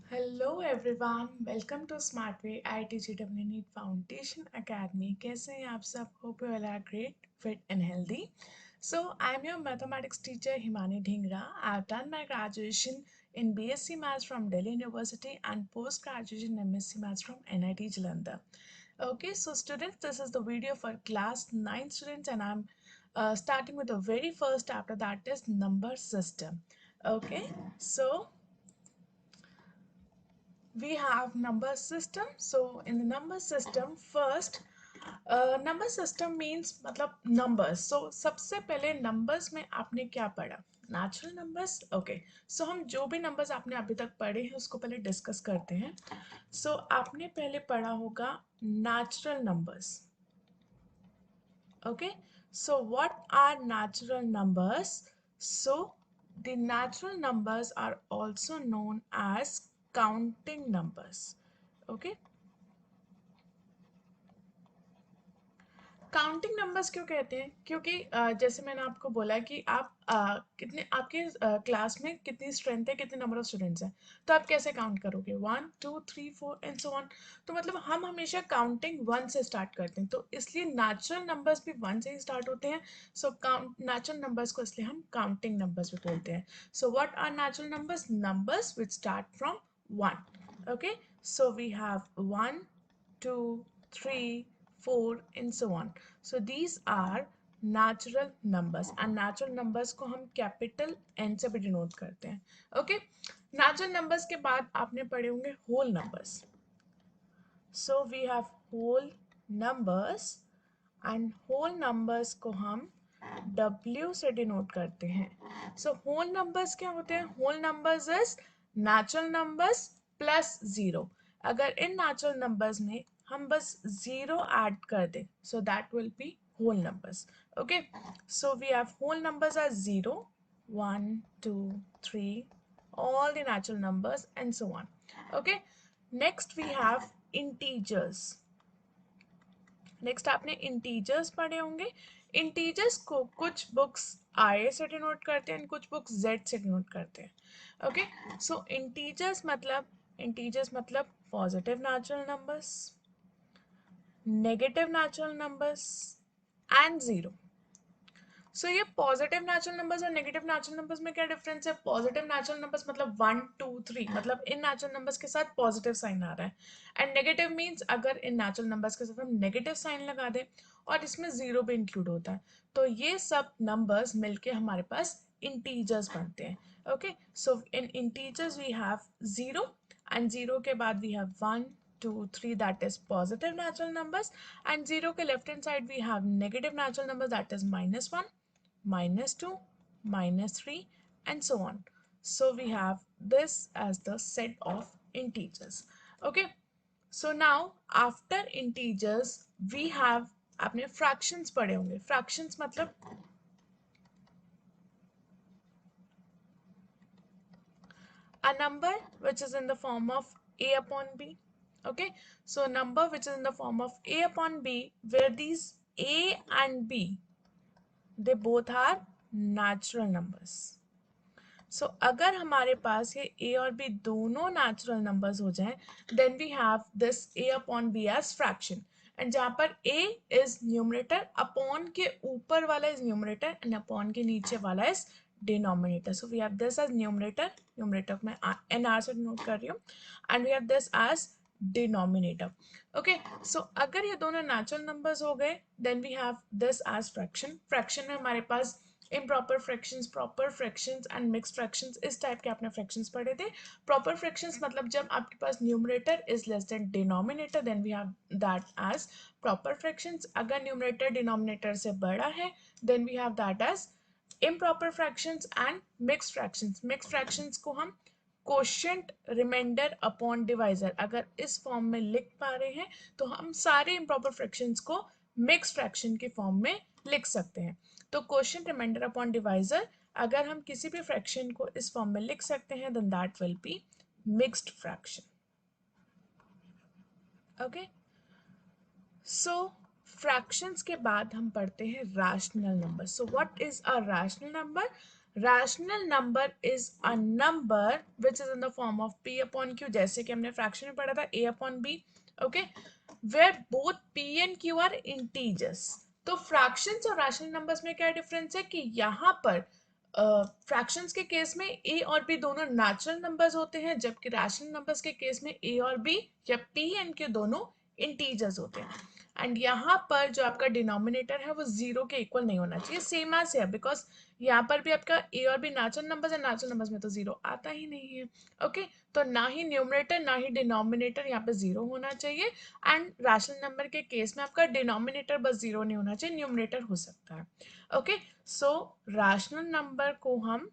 Hello everyone, welcome to Smartway IIT NEET Foundation Academy. कैसे हैं आप सब? Hope you all are great, fit and healthy. So I'm your mathematics teacher Himani Dhingra. I've done my graduation in BSc Maths from Delhi University and post-graduation MSc Maths from NIT Jalandhar. Okay, so students, this is the video for class 9 students and I'm starting with the very first chapter, that is number system. Okay, so we have number system. So in the number system, first number system means मतलब numbers. So सबसे पहले numbers में आपने क्या पढ़ा? Natural numbers. Okay, so हम जो भी numbers आपने अभी तक पढ़े हैं उसको पहले discuss करते हैं. So आपने पहले पढ़ा होगा natural numbers. Okay, so what are natural numbers? So the natural numbers are also known as counting numbers. Okay, counting numbers क्यों कहते हैं? क्योंकि जैसे मैंने आपको बोला कि आप कितने आपके क्लास में कितनी स्ट्रेंथ है, कितने नंबर ऑफ स्टूडेंट्स हैं, तो आप कैसे काउंट करोगे? 1 2 3 4 एंड सो ऑन. तो मतलब हम हमेशा काउंटिंग 1 से स्टार्ट करते हैं, तो इसलिए नेचुरल नंबर्स भी 1 से ही स्टार्ट होते हैं. सो काउंट नेचुरल नंबर्स को इसलिए हम काउंटिंग नंबर्स भी बोलते हैं. So what are natural numbers? Numbers which start from 1. Okay, so we have 1 2 3 4 and so on. So these are natural numbers and natural numbers को हम कैपिटल N से भी डिनोट करते हैं. ओके, नेचुरल नंबर्स के बाद आपने पढ़े होंगे whole numbers. So we have whole numbers and whole numbers को हम W से डिनोट करते हैं. सो होल नंबर्स क्या होते हैं? Whole numbers is natural numbers plus zero. अगर इन नेचुरल नंबर्स में हम बस जीरो ऐड कर दें, so that will B whole numbers. Okay, so we have whole numbers as 0 1 2 3, all the natural numbers and so on. Okay, next we have integers. Next आपने integers पढ़े होंगे. Integers को कुछ बुक्स आई से denote करते हैं, कुछ books Z से डिनोट करते हैं. ओके, सो इंटीजर्स मतलब positive natural numbers, negative natural numbers and zero. So ये पॉजिटिव नेचुरल नंबर्स और नेगेटिव नेचुरल नंबर्स में क्या डिफरेंस है? पॉजिटिव नेचुरल नंबर्स मतलब 1 2 3, मतलब इन नेचुरल नंबर्स के साथ पॉजिटिव साइन आ रहा है. एंड नेगेटिव मीन्स अगर इन नेचुरल नंबर्स के साथ हम नेगेटिव साइन लगा दें और इसमें जीरो भी इंक्लूड होता है, तो ये सब नंबर्स मिलके हमारे पास इंटीजर्स बनते हैं. Okay, so in integers we have zero and zero के बाद we have 1 2 3, that is positive natural numbers, and 0 के left hand side we have negative natural numbers, that is -1 -2 -3 and so on. So we have this as the set of integers. Okay, so now after integers we have, आपने fractions पढ़े होंगे. fractions मतलब a number which is in the form of a upon b. Okay, so a number which is in the form of a upon b, where these a and b, they both are natural numbers. सो अगर हमारे पास ये a और b दोनों natural numbers हो जाएं, then we have this a upon b as fraction. And जहाँ पर a is numerator, upon के ऊपर वाला इज न्यूमरेटर एंड अपॉन के नीचे वाला is denominator. So we have this as numerator, numerator में एन आर से नोट कर रही हूँ, and we have this as denominator. Okay, so अगर ये दोनों नेचुरल नंबर्स हो गए, then we have this as fraction. Fraction में हमारे पास improper fractions, proper fractions and mixed fractions, इस टाइप के आपने फ्रैक्शंस पढ़े थे. प्रॉपर फ्रैक्शंस मतलब जब आपके पास numerator is less than denominator, then we have that as proper fractions. अगर न्यूमरेटर डिनोमिनेटर से बड़ा है, then we have that as improper fractions and mixed fractions. Mixed fractions को हम कोशेंट, रिमाइंडर अपॉन डिवाइजर, अगर इस फॉर्म में लिख पा रहे हैं तो हम सारे इम्प्रॉपर फ्रैक्शंस को मिक्स्ड फ्रैक्शन के फॉर्म में लिख सकते हैं. तो कोशेंट, रिमाइंडर अपॉन डिवाइजर, अगर हम किसी भी फ्रैक्शन को इस फॉर्म में लिख सकते हैं, then that will be mixed fraction. Okay, so fractions के बाद हम पढ़ते हैं rational number. So what is a rational number? Rational number is a number which is in the form of p upon q, जैसे कि हमने fraction में पढ़ा था a upon b, okay, where both p and q are integers. तो fractions और rational numbers में क्या डिफरेंस है कि यहाँ पर फ्रैक्शंस के केस में a और b दोनों नेचुरल नंबर्स होते हैं, जबकि रैशनल नंबर्स के केस में a और b या p एंड q दोनों इंटीजर्स होते हैं। एंड यहाँ पर जो आपका डिनोमिनेटर है वो जीरो के इक्वल नहीं होना चाहिए, सेम एज है, बिकॉज यहाँ पर भी आपका ए और बी नेचुरल नंबर्स है, नेचुरल नंबर्स में तो जीरो आता ही नहीं है, ओके। तो ना ही न्यूमरेटर ना ही डिनोमिनेटर यहाँ पे जीरो होना चाहिए। एंड रैशनल नंबर के केस में आपका डिनोमिनेटर बस जीरो नहीं होना चाहिए, न्यूमरेटर हो सकता है, ओके। सो रैशनल नंबर को हम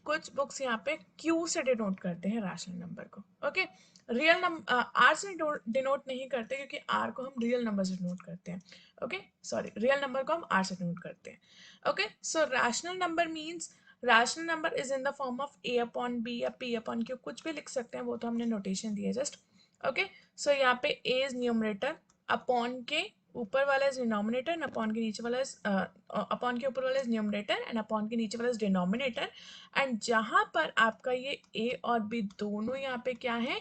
कुछ बुक्स यहाँ पे Q से डिनोट करते हैं रैशनल नंबर को, ओके। रियल नंबर R से डिनोट नहीं करते, क्योंकि R को हम रियल नंबर से डिनोट करते हैं, ओके। सॉरी, रियल नंबर को हम R से डिनोट करते हैं, okay. So rational number means rational number is in the form of a upon b या p अपॉन q, कुछ भी लिख सकते हैं, वो तो हमने नोटेशन दिया जस्ट, ओके। सो यहाँ पे a इज न्यूमरेटर, अपॉन के ऊपर वाला इज डिनोमिनेटर एंड अपॉन के नीचे वाला इज अपॉन के ऊपर वाला इज न्यूमरेटर एंड अपॉन के नीचे वाला इज डिनोमिनेटर। एंड जहां पर आपका ये a और b दोनों यहाँ पे क्या है,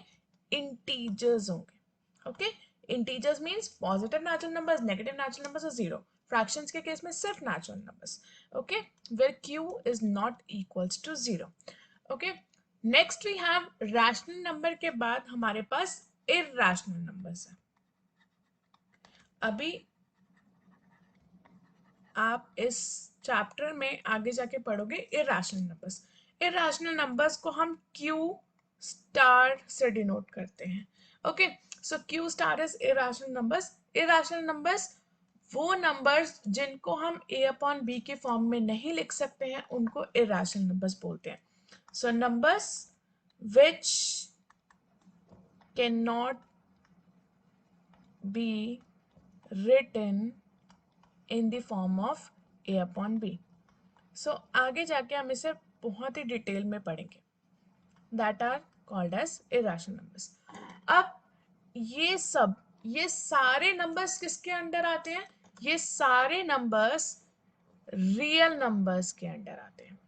इंटीजर्स होंगे, okay. Integers means positive natural numbers, negative natural numbers और जीरो। फ्रैक्शंस के केस में सिर्फ natural numbers, okay, where q is not equals to zero, okay. Next we have rational number के बाद हमारे पास इरैशनल नंबर्स है। अभी आप इस चैप्टर में आगे जाके पढ़ोगे इरैशनल नंबर्स। इरैशनल नंबर्स को हम Q स्टार से डिनोट करते हैं, okay. So Q star is irrational numbers. Irrational numbers वो नंबर्स जिनको हम a अपॉन b के फॉर्म में नहीं लिख सकते हैं उनको इरैशनल नंबर्स बोलते हैं। So numbers which can not be written in the form of a upon b। So आगे जाके हम इसे बहुत ही डिटेल में पढ़ेंगे, that are called as irrational numbers. अब ये सारे नंबर्स किसके अंडर आते हैं, ये सारे नंबर्स रियल नंबर्स के अंडर आते हैं।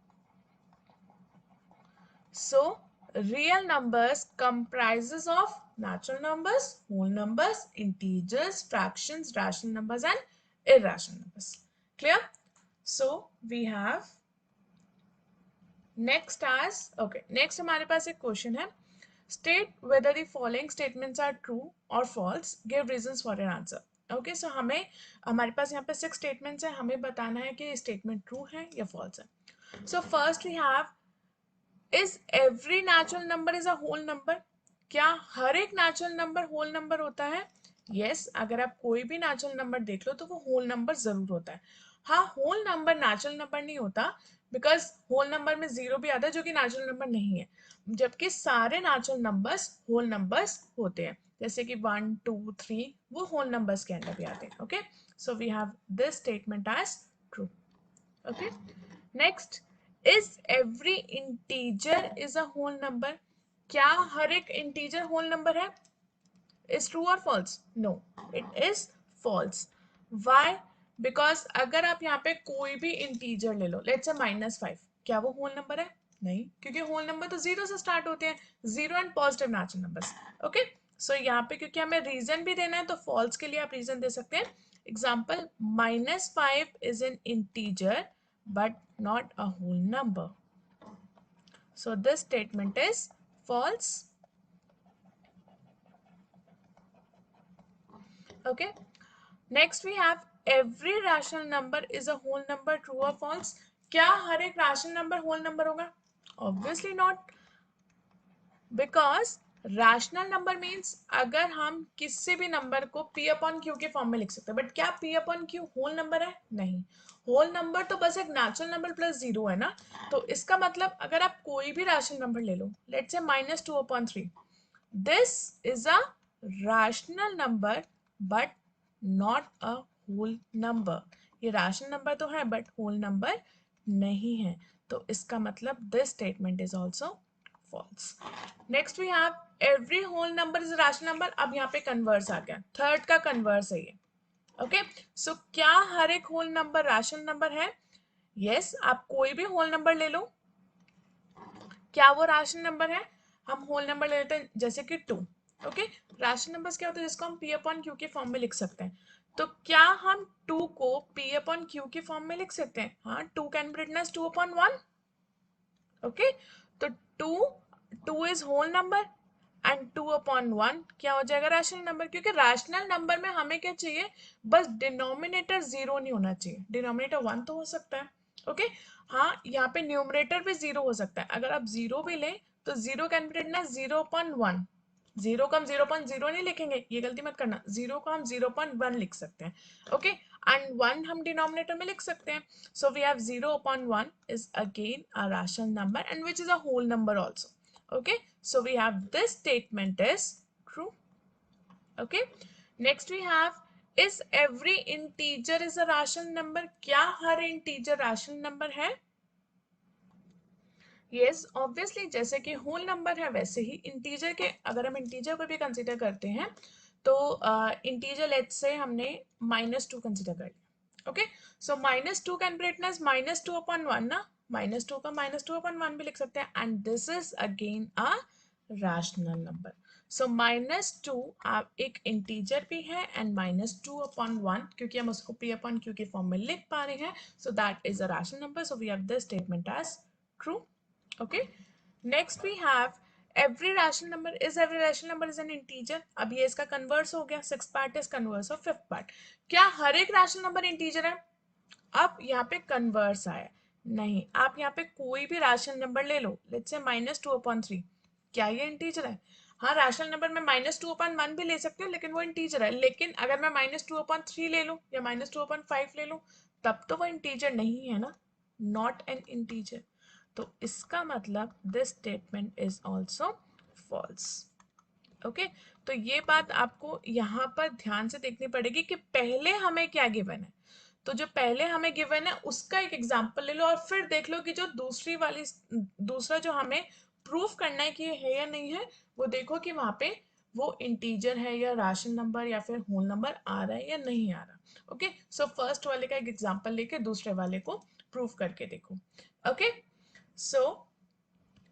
So real numbers comprises of natural numbers, whole numbers, integers, fractions, rational numbers and irrational numbers. Clear? So we have next okay, next हमारे पास एक क्वेश्चन है, state whether the following statements are true और false, give reasons for your answer. Okay, so हमारे पास यहाँ पे 6 statements हैं, हमें बताना है कि स्टेटमेंट ट्रू है या फॉल्स है। So first we have, is every natural number is a whole number. क्या हर एक नेचुरल नंबर होल नंबर होता है? यस, अगर आप कोई भी नेचुरल नंबर देख लो तो वो होल नंबर जरूर होता है। हाँ, होल नंबर नेचुरल नंबर नहीं होता, बिकॉज होल नंबर में जीरो भी आता है जो कि नेचुरल नंबर नहीं है, जबकि सारे नेचुरल नंबर्स होल नंबर्स होते हैं, जैसे कि 1 2 3 वो होल नंबर्स के अंदर भी आते हैं, okay. So we have this statement as true, okay. Next, is every integer is a whole number. क्या हर एक इंटीजर होल नंबर है? इज ट्रू और false? No, it is false. Why? Because अगर आप यहाँ पे कोई भी इंटीजर ले लो, लेट्स से -5, क्या वो होल नंबर है? नहीं, क्योंकि होल नंबर तो जीरो से स्टार्ट होते हैं, zero and positive natural numbers, okay. So यहाँ पे क्योंकि हमें रीजन भी देना है तो फॉल्स के लिए आप रीजन दे सकते हैं। Example, -5 is an integer but not a whole number. So this statement is false. Okay. Next we have, every rational number is a whole number, true or false? क्या हर एक rational number whole number होगा? Obviously not, because rational number means अगर हम किसी भी नंबर को p अपॉन क्यू के फॉर्म में लिख सकते हैं, बट क्या p upon q whole number है? नहीं, होल नंबर तो बस एक नेचुरल नंबर प्लस जीरो है ना। तो इसका मतलब अगर आप कोई भी रैशनल नंबर ले लो, let's say -2/3, this is a rational number but not a whole number. ये रैशनल नंबर तो है बट होल नंबर नहीं है, तो इसका मतलब this statement is also false. Next we have, every whole number is a rational number। अब यहाँ पे कन्वर्स आ गया, थर्ड का कन्वर्स है ये, ओके, सो क्या हर एक होल नंबर राशनल नंबर है? यस, आप कोई भी होल नंबर ले लो, क्या वो राशनल नंबर है? हम होल नंबर ले लेते हैं जैसे कि 2। ओके, राशनल नंबर्स क्या होते हैं जिसको हम पी अपॉन क्यू के फॉर्म में लिख सकते हैं। तो क्या हम 2 को पी अपॉन क्यू के फॉर्म में लिख सकते हैं? हाँ, 2 can be written as 2 upon 1। Okay, तो 2 is whole number and 2 upon 1 क्या हो जाएगा? Rational number. क्योंकि रैशनल नंबर में हमें क्या चाहिए? बस डिनोमिनेटर 0 नहीं होना चाहिए, डिनोमिनेटर 1 तो हो सकता है। ओके, हाँ, यहाँ पे न्यूमरेटर भी 0 हो सकता है। अगर आप 0 भी लें तो 0 can be written as 0 upon 1। 0 को हम 0.0 नहीं लिखेंगे, ये गलती मत करना। 0 को हम 0.1 लिख सकते हैं। ओके, एंड 1 हम डिनोमिनेटर में लिख सकते हैं। So we have 0 upon 1 is again a rational number and which is a whole number also. Okay, so we have this statement is true. Okay, next we have is every integer is a rational number? क्या हर integer rational number है? Yes, obviously जैसे कि whole number है वैसे ही integer के, अगर हम integer को भी कंसीडर करते हैं तो इंटीजर लेट्स से हमने -2 कंसीडर कर लिया। Okay, so -2 can be written as -2 upon 1 ना, -2 का -2 अपॉन 1 भी लिख सकते हैं and this is again a rational number. So -2 आप एक इंटीजर भी है एंड -2 अपॉन 1 क्योंकि हम उसको p अपॉन q के फॉर्म में लिख पा रहे हैं, so that is a rational number. So we have this statement as true. Okay, next we have every rational number is an integer। अब ये इसका कन्वर्स हो गया, 6th part is converse of 5th part। क्या हर एक rational number integer है? अब यहाँ पे कन्वर्स आया नहीं, आप यहाँ पे कोई भी rational number ले लो, लेट्स से -2/3, क्या ये इंटीजर है? हाँ, rational number में -2/1 भी ले सकते हो लेकिन वो इंटीजर है। लेकिन अगर मैं -2/3 ले लूँ या -2/5 ले लूँ तब तो वो इंटीजर नहीं है ना, नॉट एन इंटीजर। तो इसका मतलब this statement is also false. Okay, तो ये बात आपको यहाँ पर ध्यान से देखनी पड़ेगी कि पहले हमें क्या गिवन है। तो जो पहले हमें गिवन है उसका एक एग्जांपल ले लो और फिर देख लो कि जो दूसरा जो हमें प्रूफ करना है कि ये है या नहीं है, वो देखो कि वहां पे वो इंटीजर है या राशनल नंबर या फिर होल नंबर आ रहा है या नहीं आ रहा। ओके, सो फर्स्ट वाले का एक एग्जांपल लेके दूसरे वाले को प्रूफ करके देखो। Okay, so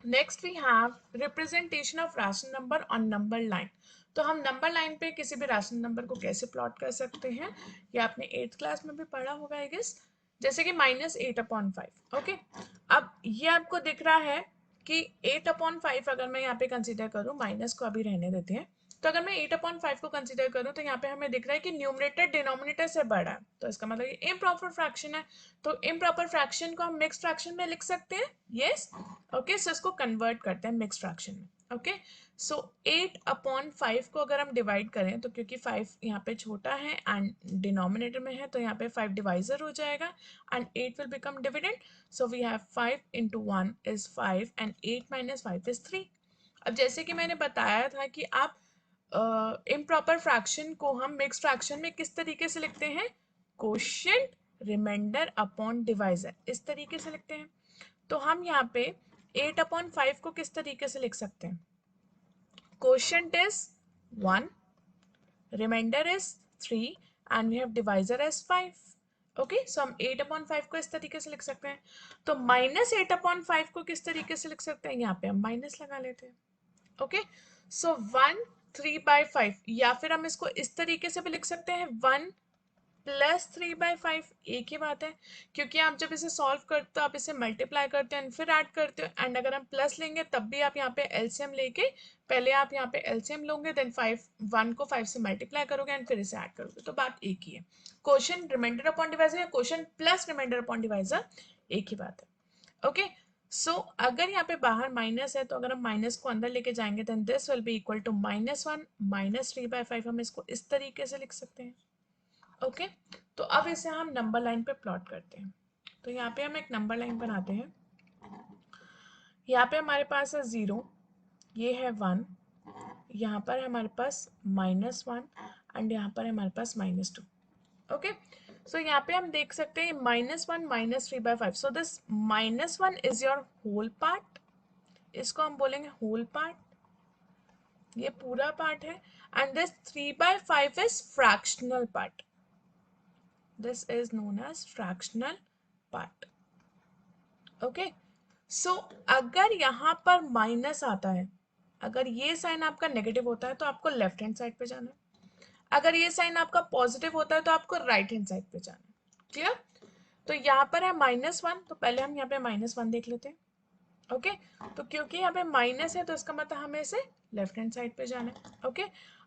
next we have representation of rational number on number line। तो हम नंबर लाइन पे किसी भी rational नंबर को कैसे प्लॉट कर सकते हैं, ये आपने 8th क्लास में भी पढ़ा होगा आई गेस। जैसे कि -8/5। ओके, अब ये आपको दिख रहा है कि 8/5 अगर मैं यहाँ पे कंसीडर करूँ, माइनस को अभी रहने देते हैं, तो अगर मैं 8/5 को कंसीडर करूँ तो यहाँ पे हमें दिख रहा है कि न्यूमरेटर डिनोमिनेटर से बड़ा है, तो इसका मतलब ये इम्प्रॉपर फ्रैक्शन है। तो इम्प्रॉपर फ्रैक्शन को हम मिक्स्ड फ्रैक्शन में लिख सकते हैं। यस, ओके, सो इसको कन्वर्ट करते हैं मिक्स्ड फ्रैक्शन में। ओके, सो 8/5 को अगर हम डिवाइड करें तो क्योंकि 5 यहाँ पे छोटा है एंड डिनोमिनेटर में है तो यहाँ पे 5 डिवाइजर हो जाएगा and 8 will become dividend. So we have 5 into 1 is 5 and 8 minus 5 is 3। अब जैसे कि मैंने बताया था कि आप इम्प्रॉपर फ्रैक्शन को हम मिक्स्ड फ्रैक्शन में किस तरीके से लिखते हैं? कोशिएंट रिमाइंडर अपॉन डिवाइजर, इस तरीके से लिखते हैं। तो हम यहाँ पे 8/5 को किस तरीके से लिख सकते हैं? Quotient is 1, remainder is 3 and we have divisor as 5। Okay, सो हम 8/5 को इस तरीके से लिख सकते हैं। तो -8/5 को किस तरीके से लिख सकते हैं? यहाँ पे हम माइनस लगा लेते हैं। ओके, सो 1 3/5, या फिर हम इसको इस तरीके से भी लिख सकते हैं 1 प्लस 3/5, एक ही बात है। क्योंकि आप जब इसे सॉल्व करते हो आप इसे मल्टीप्लाई करते हो फिर ऐड करते हो, एंड अगर हम प्लस लेंगे तब भी आप यहाँ पे एलसीएम लेके, पहले आप यहाँ पे एलसीएम लोगे देन 1 को 5 से मल्टीप्लाई करोगे एंड फिर इसे ऐड करोगे, तो बात एक ही है। क्वोशिएंट रिमाइंडर अपॉन डिवाइजर या quotient plus remainder upon divisor एक ही बात है। ओके, सो अगर यहाँ पे बाहर माइनस है तो अगर हम माइनस को अंदर लेके जाएंगे then this will be equal to -1 -3/5, हम इसको इस तरीके से लिख सकते हैं। ओके, तो अब इसे हम नंबर लाइन पे प्लॉट करते हैं। तो यहाँ पे हम एक नंबर लाइन बनाते हैं। यहाँ पे हमारे पास है 0, ये है 1, यहाँ पर है हमारे पास -1 एंड यहाँ पर है हमारे पास -2। ओके, सो यहाँ पे हम देख सकते हैं -1 -3/5, so this -1 is your whole part, इसको हम बोलेंगे होल पार्ट, ये पूरा पार्ट है, and this 3/5 is fractional part. This is known as fractional part. Okay, so अगर यहाँ पर माइनस आता है, अगर ये साइन आपका नेगेटिव होता है तो आपको लेफ्ट हैंड साइड पे जाना है, अगर ये साइन आपका पॉजिटिव होता है तो आपको राइट हैंड साइड पे जाना है। क्लियर? तो यहाँ पर है -1, तो पहले हम यहाँ पे -1 देख लेते हैं। ओके, तो क्योंकि यहाँ पे माइनस है तो इसका मतलब हमें इसे लेफ्ट हैंड साइड पे जाना है। ओके,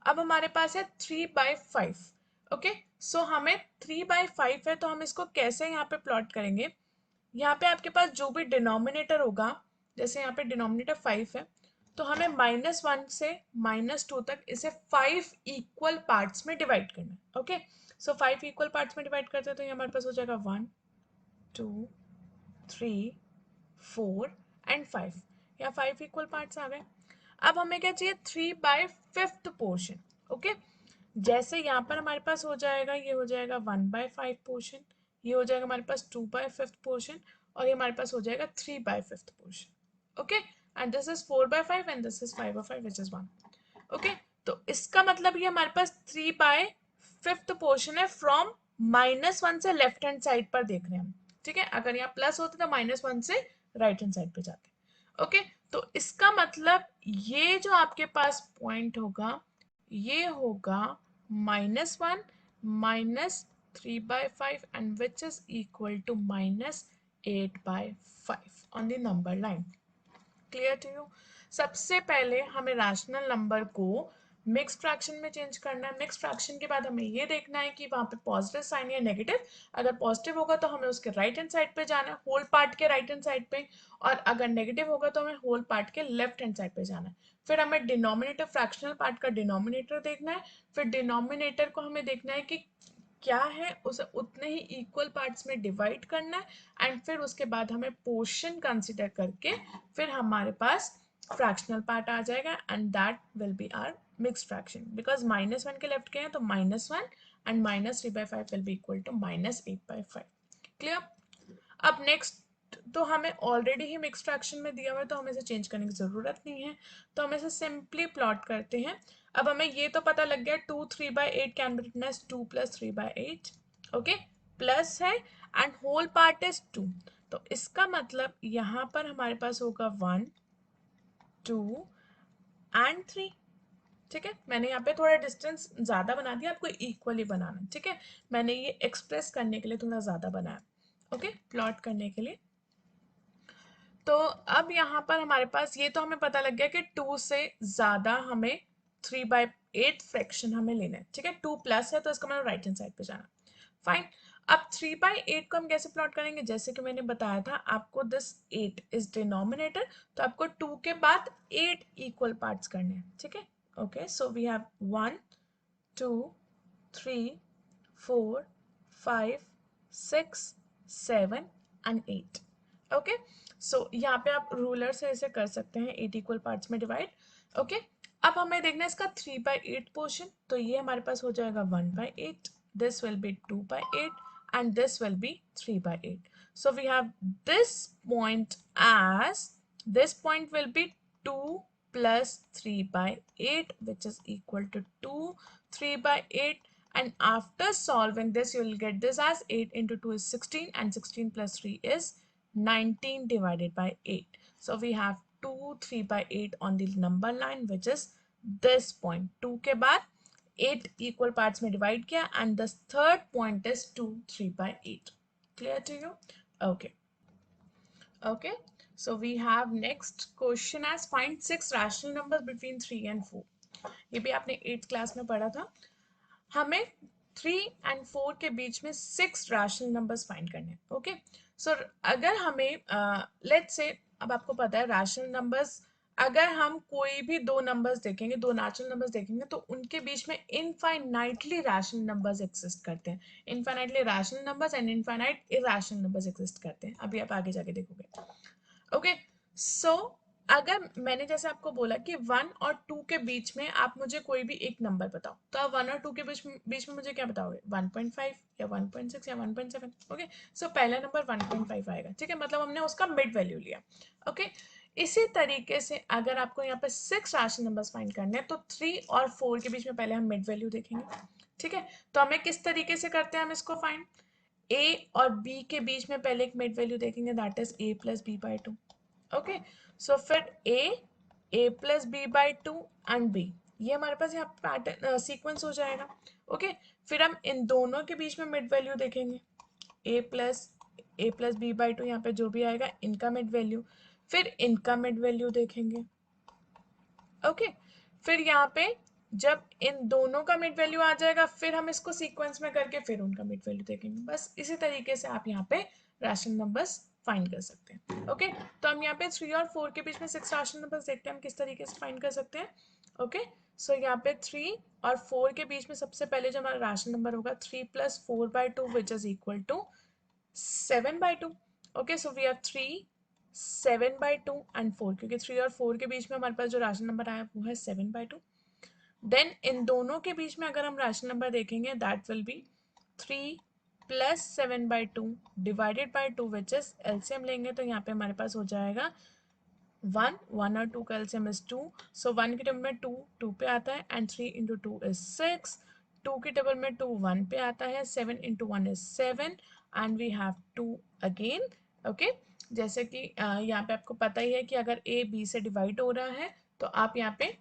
अब हमारे पास है 3/5। ओके, सो हमें 3/5 है तो हम इसको कैसे यहाँ पे प्लॉट करेंगे? यहाँ पे आपके पास जो भी डिनोमिनेटर होगा, जैसे यहाँ पे डिनोमिनेटर 5 है, तो हमें -1 से -2 तक इसे 5 इक्वल पार्ट्स में डिवाइड करना है। ओके, सो 5 इक्वल पार्ट्स में डिवाइड करते हैं तो ये हमारे पास हो जाएगा 1 2 3 4 एंड 5। या 5 इक्वल पार्ट्स आ गए। अब हमें क्या चाहिए? 3/5 पोर्शन। ओके, जैसे यहाँ पर हमारे पास हो जाएगा, ये हो जाएगा 1/5 पोर्शन, ये हो जाएगा हमारे पास 2/5 पोर्शन, और ये हमारे पास हो जाएगा 3/5 portion. Okay, and this is 4/5 and this is 5/5 which is 1। Okay, तो इसका मतलब ये हमारे पास 3/5 पोर्शन है फ्रॉम -1 से लेफ्ट हैंड साइड पर देख रहे हैं हम। ठीक है, अगर यहाँ प्लस होता तो -1 से राइट हैंड साइड पे जाते। ओके, तो इसका मतलब ये जो आपके पास पॉइंट होगा ये होगा -1 -3/5 and which is equal to -8/5 on the number line. Clear to you? सबसे पहले हमें रैशनल नंबर को मिक्स फ्रैक्शन में चेंज करना है। मिक्स फ्रैक्शन के बाद हमें ये देखना है कि वहाँ पे पॉजिटिव साइन या नेगेटिव, अगर पॉजिटिव होगा तो हमें उसके राइट हैंड साइड पे जाना है, होल पार्ट के राइट हैंड साइड पे, और अगर नेगेटिव होगा तो हमें होल पार्ट के लेफ्ट हैंड साइड पे जाना है। फिर हमें डिनोमिनेटर, फ्रैक्शनल पार्ट का डिनोमिनेटर देखना है, फिर डिनोमिनेटर को हमें देखना है कि क्या है, उसे उतने ही इक्वल पार्ट्स में डिवाइड करना है, एंड फिर उसके बाद हमें पोर्शन कंसिडर करके फिर हमारे पास फ्रैक्शनल पार्ट आ जाएगा, and that will be our mixed fraction, because -1 के लेफ्ट गए हैं तो -1 and -3/5 will be equal to -8/5। Clear? अब नेक्स्ट, तो हमें ऑलरेडी ही मिक्स फ्रैक्शन में दिया हुआ है तो हमें इसे चेंज करने की ज़रूरत नहीं है, तो हम इसे सिंपली प्लॉट करते हैं। अब हमें ये तो पता लग गया 2 3/8 can be written as 2 + 3/8। Okay, plus है एंड होल पार्ट इज 2, तो इसका मतलब यहाँ पर हमारे पास होगा 1 2 एंड 3। ठीक है, मैंने यहाँ पे थोड़ा डिस्टेंस ज़्यादा बना दिया, आपको इक्वली बनाना है। ठीक है, मैंने ये एक्सप्रेस करने के लिए थोड़ा ज़्यादा बनाया। ओके, प्लॉट करने के लिए। तो अब यहाँ पर हमारे पास ये तो हमें पता लग गया कि 2 से ज़्यादा हमें 3/8 फ्रैक्शन हमें लेना है। ठीक है, 2 प्लस है तो इसका मतलब राइट हैंड साइड पे जाना। फाइन, अब 3/8 को हम कैसे प्लॉट करेंगे? जैसे कि मैंने बताया था आपको, दिस 8 इज डिनोमिनेटर, तो आपको 2 के बाद 8 इक्वल पार्ट्स करने हैं। ठीक है, okay, so we have 1 2 3 4 5 6 7 and 8। Okay, so यहाँ पे आप रूलर से इसे कर सकते हैं 8 इक्वल पार्ट्स में डिवाइड। ओके, अब हमें देखना है इसका 3/8 पोर्शन, तो ये हमारे पास हो जाएगा 1/8, this will be 2/8 and this will be 3/8. So we have this point as, this point will be 2 plus 3/8 which is equal to 2 3/8, and after solving this you will get this as 8 into 2 is 16 and 16 plus 3 is 19 divided by 8. So we have 2 3/8 on the number line which is this point. 2 के बाद 8 equal parts में divide किया, and the third point is 2 3/8. Clear to you? Okay. Okay, so we have next question as find 6 rational numbers between 3 and 4. ये भी आपने 8th class में पढ़ा था। हमें 3 and 4 के बीच में 6 रैशनल नंबर्स फाइंड करने हैं। ओके, सो अगर हमें लेट्स से, अब आपको पता है रैशनल नंबर्स, अगर हम कोई भी दो नंबर्स देखेंगे, दो नेचुरल नंबर्स देखेंगे, तो उनके बीच में इनफाइनाइटली रैशनल नंबर्स एग्जिस्ट करते हैं। Infinitely rational numbers and infinite irrational numbers exist करते हैं। अभी आप आगे जाके देखोगे। ओके, सो अगर मैंने जैसे आपको बोला कि 1 और 2 के बीच में आप मुझे कोई भी एक नंबर बताओ, तो आप 1 और 2 के बीच में मुझे क्या बताओगे? 1.5 या 1.6 या 1.7। ओके, सो पहला नंबर 1.5 आएगा। ठीक है, मतलब हमने उसका मिड वैल्यू लिया। ओके, इसी तरीके से अगर आपको यहाँ पे 6 रैशनल नंबर्स फाइंड करने हैं तो 3 और 4 के बीच में पहले हम मिड वैल्यू देखेंगे। ठीक है, तो हमें किस तरीके से करते हैं हम इसको फाइंड? ए और बी के बीच में पहले एक मिड वैल्यू देखेंगे, that is a plus b by two. Okay, so फिर a plus b by two and b, ये हमारे पास यहाँ पैटर्न सीक्वेंस हो जाएगा। ओके, फिर हम इन दोनों के बीच में मिड वैल्यू देखेंगे, ए प्लस बी बाई टू, यहाँ पे जो भी आएगा इनका मिड वैल्यू, फिर इनका मिड वैल्यू देखेंगे। ओके, फिर यहाँ पे जब इन दोनों का मिड वैल्यू आ जाएगा, फिर हम इसको सीक्वेंस में करके फिर उनका मिड वैल्यू देखेंगे। बस इसी तरीके से आप यहाँ पे रैशनल नंबर्स फाइंड कर सकते हैं। ओके, तो हम यहाँ पे 3 और 4 के बीच में 6 रैशनल नंबर्स देखते हैं हम किस तरीके से फाइंड कर सकते हैं। ओके, सो यहाँ पे 3 और 4 के बीच में सबसे पहले जो हमारा रैशनल नंबर होगा 3 plus 4 by two which is equal to 7 by 2. Okay, so we have 3, 7 by 2 and 4, क्योंकि 3 और 4 के बीच में हमारे पास जो राशनल नंबर आया वो है 7 by 2. देन इन दोनों के बीच में अगर हम राशनल नंबर देखेंगे that will B 3 plus 7 by 2 divided by 2 which is LCM लेंगे तो यहाँ पे हमारे पास हो जाएगा 1 और 2 का एलसीएम इज 2, सो 1 के टेबल में 2 पे आता है एंड 3 इंटू 2 इज 6, 2 के टेबल में 2 1 पे आता है, 7 into 1 is 7 and we have 2 again. Okay, जैसे कि यहाँ पे आपको पता ही है कि अगर ए बी से डिवाइड हो रहा है तो आप यहाँ पे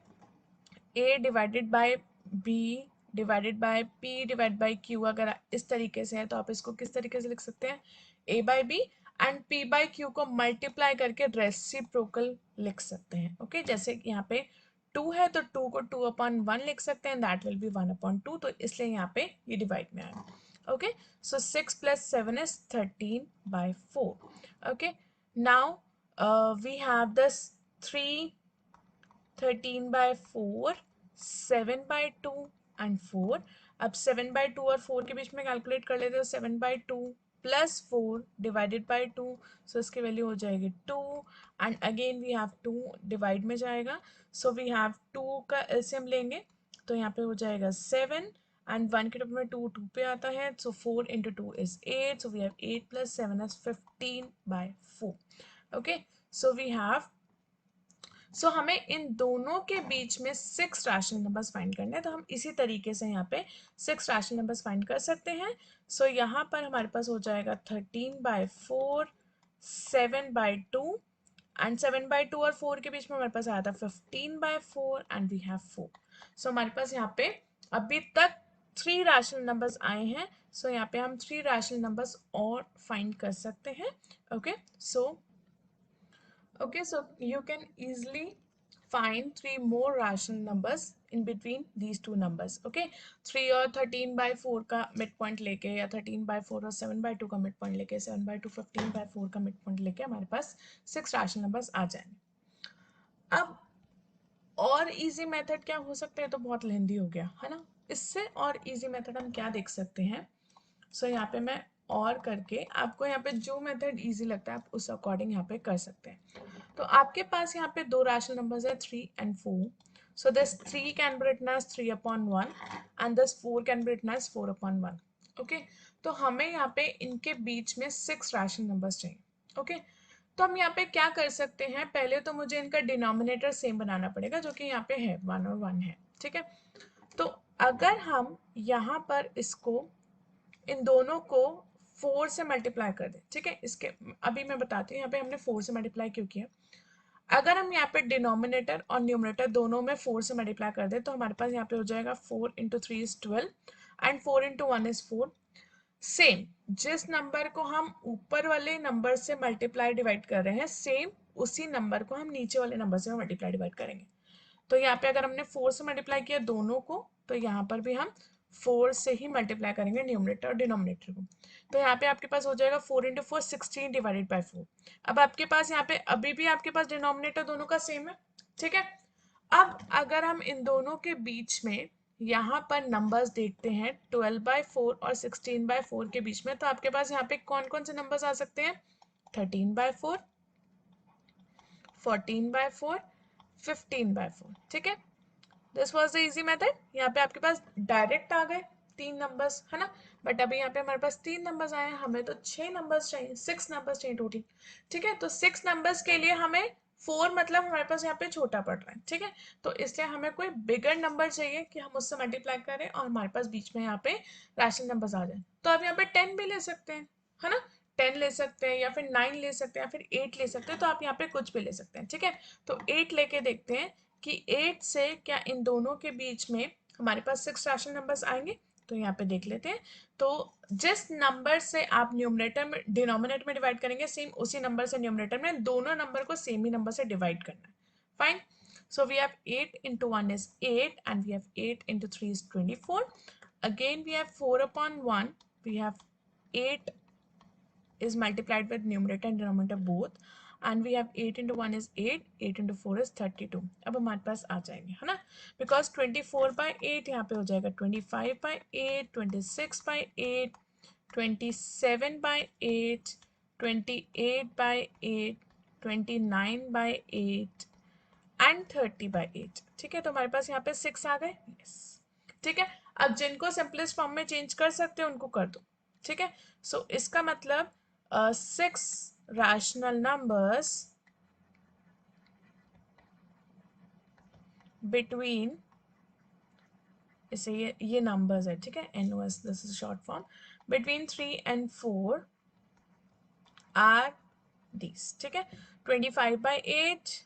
a divided by b divided by p divide by q अगर इस तरीके से है तो आप इसको किस तरीके से लिख सकते हैं, a by b and p by q को मल्टीप्लाई करके रेसिप्रोकल लिख सकते हैं। ओके, जैसे कि यहाँ पे 2 है तो 2 को 2/1 लिख सकते हैं, दैट विल बी 1/2, तो इसलिए यहाँ पे ये डिवाइड में आया। Okay, so 6 plus 7 is 13/4। Okay, now we have this 13/4, 7/2 and 4। अब 7/2 और 4 के बीच में कैलकुलेट कर लेते हो, 7/2 प्लस 4 डिवाइडेड बाई 2, सो इसकी वैल्यू हो जाएगी 2 and again we have 2 divide में जाएगा, सो वी हैव 2 का एलसीएम लेंगे तो यहाँ पे हो जाएगा 7 एंड 1 के टर्म में 2 पे आता है, so 4 into 2 is 8, so we have 8 plus 7 is 15/4। Okay, so we have हमें इन दोनों के बीच में 6 रैशनल नंबर्स फाइंड करने हैं, तो हम इसी तरीके से यहाँ पे 6 रैशनल नंबर्स फाइंड कर सकते हैं। यहाँ पर हमारे पास हो जाएगा 13/4, 7/2 एंड 7/2 और 4 के बीच में हमारे पास आया था 15/4 एंड वी हैव 4। हमारे पास यहाँ पे अभी तक 3 रैशनल नंबर्स आए हैं, यहाँ पे हम 3 रैशनल नंबर्स और फाइंड कर सकते हैं। Okay, so you can easily find 3 more rational numbers in between these two numbers. Okay, 3 और 13/4 का मिड पॉइंट लेके या 13/4 और 7/2 का मिड पॉइंट लेके 7/2 15/4 का मिड पॉइंट लेके हमारे पास 6 रैशनल नंबर्स आ जाएंगे। अब और इजी मेथड क्या हो सकते हैं, तो बहुत लेंदी हो गया है ना, इससे और इजी मेथड हम क्या देख सकते हैं। यहाँ पे मैं और करके आपको यहाँ पे जो मेथड इजी लगता है आप उस अकॉर्डिंग यहाँ पे कर सकते हैं। तो आपके पास यहाँ पे 2 रैशनल नंबर्स है 3 and 4, so this 3 can be written as 3/1 and this 4 can be written as 4/1। Okay, तो हमें यहाँ पे इनके बीच में 6 रैशनल नंबर्स चाहिए। ओके, तो हम यहाँ पे क्या कर सकते हैं, पहले तो मुझे इनका डिनोमिनेटर सेम बनाना पड़ेगा जो कि यहाँ पे है 1 और 1 है। ठीक है, तो अगर हम यहाँ पर इसको इन दोनों को 4 से मल्टीप्लाई कर दें, ठीक है, इसके अभी मैं बताती हूँ यहाँ पे हमने 4 से मल्टीप्लाई क्यों किया। अगर हम यहाँ पे डिनोमिनेटर और न्यूमरेटर दोनों में 4 से मल्टीप्लाई कर दें तो हमारे पास यहाँ पे हो जाएगा 4 into 3 is 12 and 4 into 1 is 4। Same जिस नंबर को हम ऊपर वाले नंबर से मल्टीप्लाई डिवाइड कर रहे हैं, सेम उसी नंबर को हम नीचे वाले नंबर से मल्टीप्लाई डिवाइड करेंगे। तो यहाँ पे अगर हमने 4 से मल्टीप्लाई किया दोनों को, तो यहाँ पर भी हम 4 से ही मल्टीप्लाई करेंगे न्यूमरेटर और डिनोमिनेटर को। तो यहाँ पे आपके पास हो जाएगा 4 इंटू 4 16 डिवाइडेड बाई 4। अब आपके पास यहाँ पे अभी भी आपके पास डिनोमिनेटर दोनों का सेम है। ठीक है, अब अगर हम इन दोनों के बीच में यहाँ पर नंबर्स देखते हैं 12/4 और 16/4 के बीच में, तो आपके पास यहाँ पे कौन कौन से नंबर्स आ सकते हैं, 13/4, 14/4, 15/4। ठीक है, this was the easy method. यहाँ पे आपके पास डायरेक्ट आ गए 3 नंबर्स है ना, बट अभी यहाँ पे हमारे पास 3 नंबर्स आए हैं, हमें तो 6 नंबर्स चाहिए, 6 नंबर्स चाहिए टोटल। ठीक है, तो 6 नंबर्स के लिए हमें 4 मतलब हमारे पास यहाँ पे छोटा पड़ रहा है, ठीक है। तो इसलिए हमें कोई बिगर नंबर चाहिए कि हम उससे मल्टीप्लाई करें और हमारे पास बीच में यहाँ पे रैशनल नंबर्स आ जाए। तो आप यहाँ पे 10 भी ले सकते हैं, है ना। 10 ले सकते हैं या फिर 9 ले सकते हैं या फिर 8 ले सकते हैं, तो आप यहाँ पे कुछ भी ले सकते हैं, ठीक है। तो 8 लेके देखते हैं कि 8 से क्या इन दोनों के बीच में हमारे पास 6 रैशनल नंबर्स आएंगे। तो यहाँ पे देख लेते हैं। तो जिस नंबर से आप न्यूमरेटर में डिनोमिनेटर में डिवाइड करेंगे, सेम उसी नंबर से न्यूमरेटर में दोनों नंबर को सेम ही नंबर से डिवाइड करना है। Fine. So we have 8 into 1 is 8 and we have 8 into 3 is 24. Again we have 4 upon 1. We have 8 is multiplied with numerator and denominator both. And we have 8 into 1 is 8, 8 into 4 is 32. अब हमारे पास आ जाएंगे, है ना। Because 24 by 8 यहाँ पे हो जाएगा 25 by 8, 26 by 8, 27 by 8, 28 by 8, 29 by 8 and 30 by 8। ठीक है, तो हमारे पास यहाँ पे 6 आ गए। यस, ठीक है। अब जिनको सिंपलेस्ट फॉर्म में चेंज कर सकते हैं उनको कर दो, ठीक है। सो इसका मतलब 6 रैशनल नंबर्स बिटवीन, इसे ये नंबर्स है, ठीक है। An was this is short form, between 3 and 4 are these, ठीक है। 25 by 8,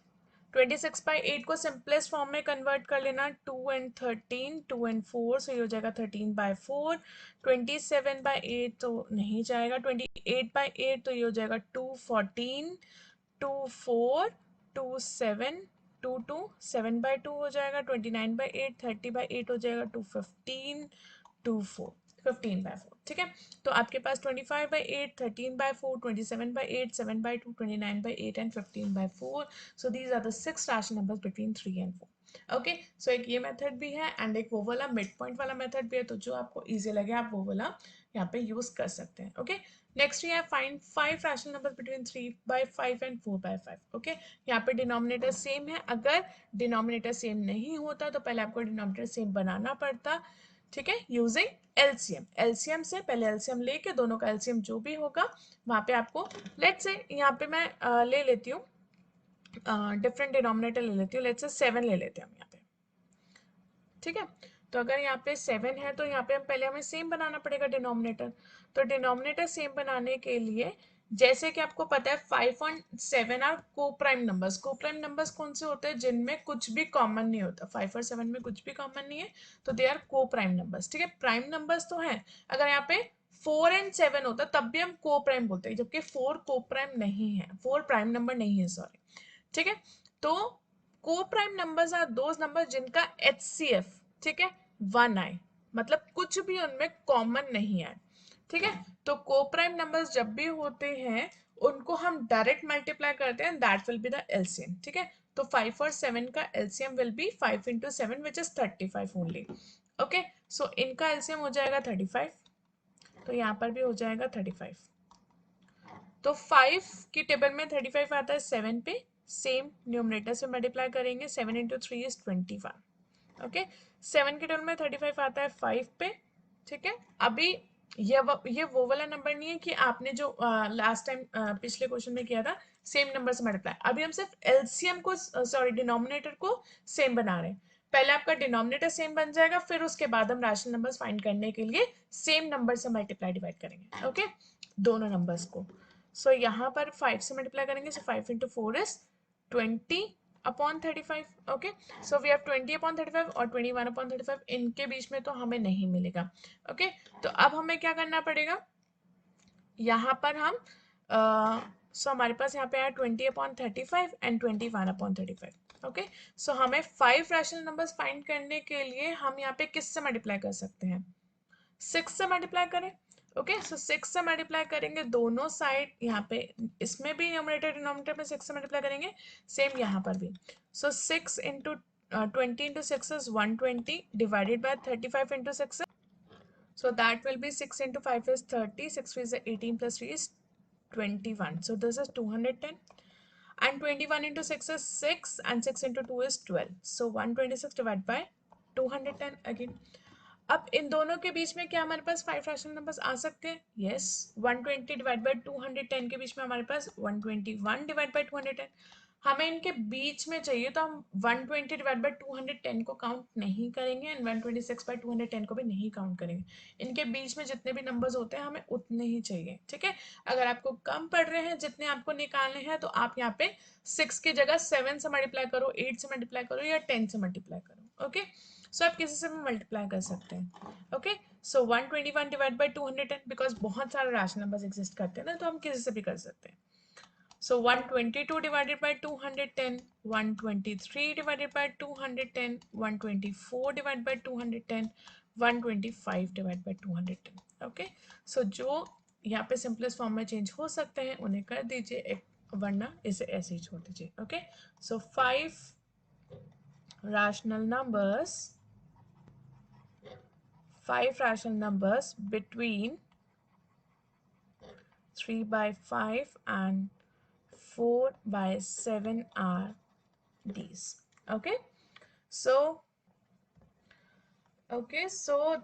26 by 8 को सिंपलेस्ट फॉर्म में कन्वर्ट कर लेना, 2 and 13, 2 and 4, सो ये हो जाएगा 13 by 4। 27 by 8 तो नहीं जाएगा, 28 by 8 तो ये हो जाएगा 2 14, 2 4, 2 7, 2 2, 7 by 2 हो जाएगा, 29 by 8, 30 by 8 हो जाएगा 2 15, 2 4, 15 by 4, ठीक है। तो आपके पास 25 by 8, 13 by 4, 27 by 8, 7 by 2, 29 by 8 and 15 by 4. So these are the 6 rational numbers between 3 and 4. Okay, सो एक ये मेथड भी है एंड एक वो वाला मिड पॉइंट वाला मेथड भी है, तो जो आपको इजी लगे आप वो वाला यहाँ पे यूज कर सकते हैं। ओके, नेक्स्ट ये है find 5 rational number between 3 by 5 and 4 by 5। Okay, यहाँ पे डिनोमिनेटर सेम है, अगर डिनोमिनेटर सेम नहीं होता तो पहले आपको डिनोमिनेटर सेम बनाना पड़ता, ठीक है, यूजिंग एलसीएम। एलसीएम से पहले एलसीएम लेके दोनों का एलसीएम जो भी होगा वहां पे आपको, लेट्स से यहाँ पे मैं ले लेती हूँ डिफरेंट डिनोमिनेटर ले लेती हूँ, लेट्स से 7 ले लेते हैं हम यहाँ पे, ठीक है। तो अगर यहाँ पे 7 है तो यहाँ पे हम पहले हमें सेम बनाना पड़ेगा डिनोमिनेटर। तो डिनोमिनेटर सेम बनाने के लिए, जैसे कि आपको पता है 5 और 7 आर को प्राइम नंबर्स। को प्राइम नंबर्स कौन से होते हैं? जिनमें कुछ भी कॉमन नहीं होता। 5 और 7 में कुछ भी कॉमन नहीं है, तो दे आर को प्राइम नंबर्स, ठीक है। प्राइम नंबर्स तो है, अगर यहाँ पे 4 and 7 होता तब भी हम को प्राइम बोलते हैं, जबकि 4 को प्राइम नहीं है, 4 प्राइम नंबर नहीं है, सॉरी, ठीक है। तो coprime numbers are those number जिनका एचसीएफ, ठीक है, 1 आए, मतलब कुछ भी उनमें कॉमन नहीं है, ठीक है। तो को प्राइम नंबर्स जब भी होते हैं उनको हम डायरेक्ट मल्टीप्लाई करते हैं, that will be the LCM, ठीक है। तो 5 और 7 का LCM will be 5 into 7 which is 35 only. Okay, so इनका एलसीएम हो जाएगा 35, तो यहाँ पर भी हो जाएगा 35। तो 5 की टेबल में 35 आता है 7 पे, सेम न्यूमरेटर से मल्टीप्लाई करेंगे, 7 into 3 is 21। ओके, 7 की टेबल में 35 आता है 5 पे, ठीक है। अभी ये वो वाला नंबर नहीं है कि आपने जो लास्ट टाइम पिछले क्वेश्चन में किया था सेम नंबर से मल्टीप्लाई। अभी हम सिर्फ एलसीएम को, सॉरी, डिनोमिनेटर को सेम बना रहे हैं। पहले आपका डिनोमिनेटर सेम बन जाएगा, फिर उसके बाद हम रैशनल नंबर्स फाइंड करने के लिए सेम नंबर से मल्टीप्लाई डिवाइड करेंगे, ओके, दोनों नंबर्स को। सो यहाँ पर 5 से मल्टीप्लाई करेंगे, so 5 into 4 is 20 upon 35। Okay, so we have 20 upon 35 और 21 अपॉन 35, इनके बीच में तो हमें नहीं मिलेगा। ओके, तो अब हमें क्या करना पड़ेगा, यहाँ पर हम सो हमारे पास यहाँ पे आया 20 अपॉन 35 एंड 21 अपॉन 35। ओके, सो हमें 5 रैशनल नंबर्स फाइंड करने के लिए हम यहाँ पे किससे मल्टीप्लाई कर सकते हैं? 6 से मल्टीप्लाई करें। ओके, सो 6 से मल्टीप्लाई करेंगे दोनों साइड, यहाँ पे इसमें भी न्यूमरेटर डिनोमिनेटर में 6 से मल्टीप्लाई करेंगे, सेम यहाँ पर भी। सो 6 into 20 into 6 is 120 divided by 35 into 6 is, so that will be 6 into 5 is 30, 6 is 18 plus 3 is 21, so this is 210, and 21 into 6 is 6 and 6 into 2 is 12, so 126 divided by 210 again। अब इन दोनों के बीच में क्या हमारे पास 5 रैशनल नंबर्स आ सकते हैं? Yes, 120 divide by 210 के बीच में हमारे पास 121 डिवाइड बाय 210। हमें इनके बीच में चाहिए, तो हम 120 डिवाइड बाई 210 को काउंट नहीं करेंगे एंड 126 बाई 210 को भी नहीं काउंट करेंगे। इनके बीच में जितने भी नंबर्स होते हैं हमें उतने ही चाहिए, ठीक है। अगर आपको कम पड़ रहे हैं, जितने आपको निकालने हैं, तो आप यहाँ पे 6 की जगह 7 से मल्टीप्लाई करो, 8 से मल्टीप्लाई करो या 10 से मल्टीप्लाई करो। ओके, सो आप किसी से भी मल्टीप्लाई कर सकते हैं। Okay, so 121 divide by 210, because बहुत सारे रैशनल नंबर्स एग्जिस्ट करते हैं ना, तो हम किसी से भी कर सकते हैं। So 122 divided by 210, 123 divided by 210, 124 divided by 210, 125 divided by 210. Okay, so जो यहाँ पे simplest form में change हो सकते हैं उन्हें कर दीजिए, एक वरना इसे ऐसे ही छोड़ दीजिए। Okay, so 5 rational numbers, 5 rational numbers between 3 by 5 and 4 by 7 are these. Okay, so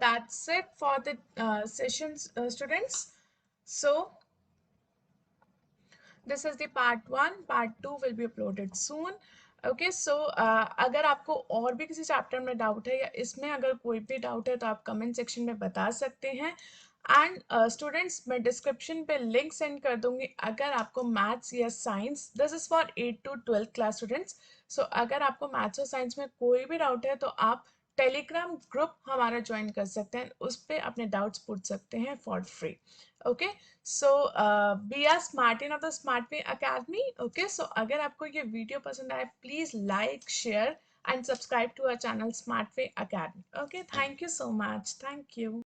that's it for the sessions, students. So this is the part 1. Part 2 will be uploaded soon. Okay, so अगर आपको और भी किसी chapter में doubt है या इसमें अगर कोई भी डाउट है तो आप कमेंट सेक्शन में बता सकते हैं। एंड स्टूडेंट्स, मैं डिस्क्रिप्शन पे लिंक सेंड कर दूंगी अगर आपको मैथ्स या science, this is for 8 to 12 class students. So अगर आपको मैथ्स और साइंस में कोई भी डाउट है तो आप टेलीग्राम ग्रुप हमारा ज्वाइन कर सकते हैं, उस पर अपने डाउट्स पूछ सकते हैं for free. Okay, so be are smart in of the smart way academy. Okay, so अगर आपको ये वीडियो पसंद आए, please like, share and subscribe to our channel smart way academy. Okay, thank you so much, thank you.